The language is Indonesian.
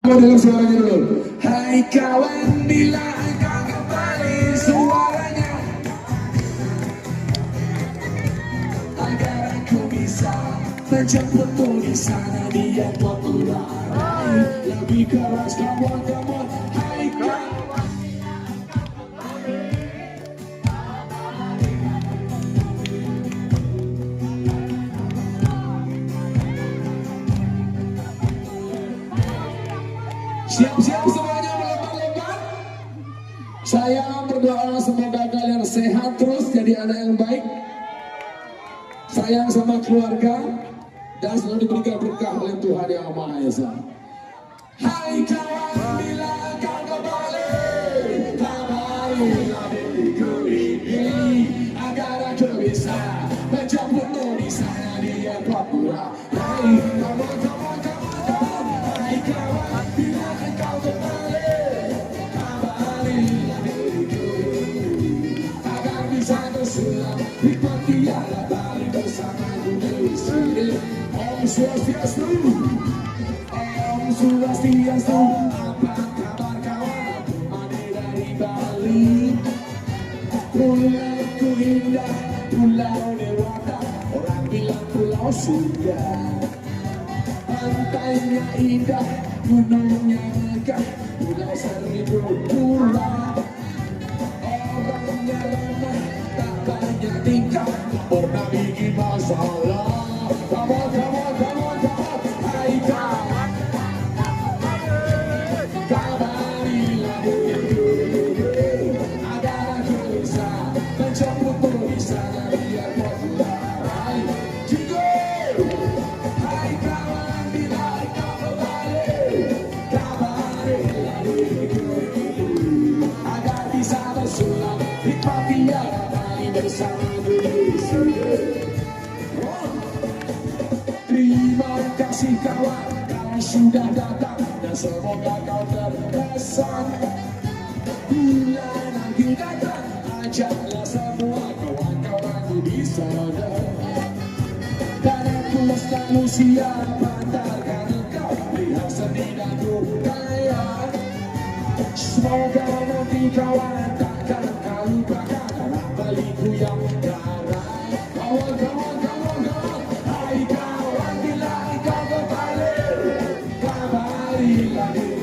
Dengan suaranya dulu. Hai kawan, bila engkau kembali suaranya, agar aku bisa menjemputmu di sana di airport udara. Lebih keras, come on, come on. Hai kawan. Siap-siap semuanya melompat-lompat. Saya berdoa semoga kalian sehat terus, jadi anak yang baik, sayang sama keluarga, dan selalu diberikan berkah oleh Tuhan Yang Maha Esa. Hai kawan, bila kau kembali, kabarilah diriku ini, agar aku bisa menjemputmu di sana di airport murah. Hai, come on, come on, come on, come on. Hai kawan, bila kau kembali, kabarilah diriku ini, agar bisa bersulam nikmat tiada balik bersamaku di sini. Om Swastiastu, Om Swastiastu. Apa kabar kawan? Mane dari Bali. Pulauku indah, pulau dewata, orang bilang pulau surga. Pantainya indah, gunungnya megah, pulau seribu pulau. Orangnya ramah, tak banyak tingkah, pernah bikin masalah. Come on, come on, come on, come on. Hai kawan, kabarilah diriku ini, agar aku bisa menjemputmu di sana di airport udara. Jigo, hai kawan, bila kau kembali, kabarilah diriku ini, agar bisa bersulam nikmat tiada balik bersamaku di sini. Terima kasih kawan, kau sudah datang, dan semoga kau terkesan. Bila nanti datang, ajaklah semua kawan-kawanku di sana, dan aku selalu siap antarkan engkau lihat seni dan budaya. Semoga nanti kawan takkan kau lupakan anak baliku yang darah. Kawan, kawan, kawan, kawan. Hai kawan, bila kau kembali, kabarilah diriku.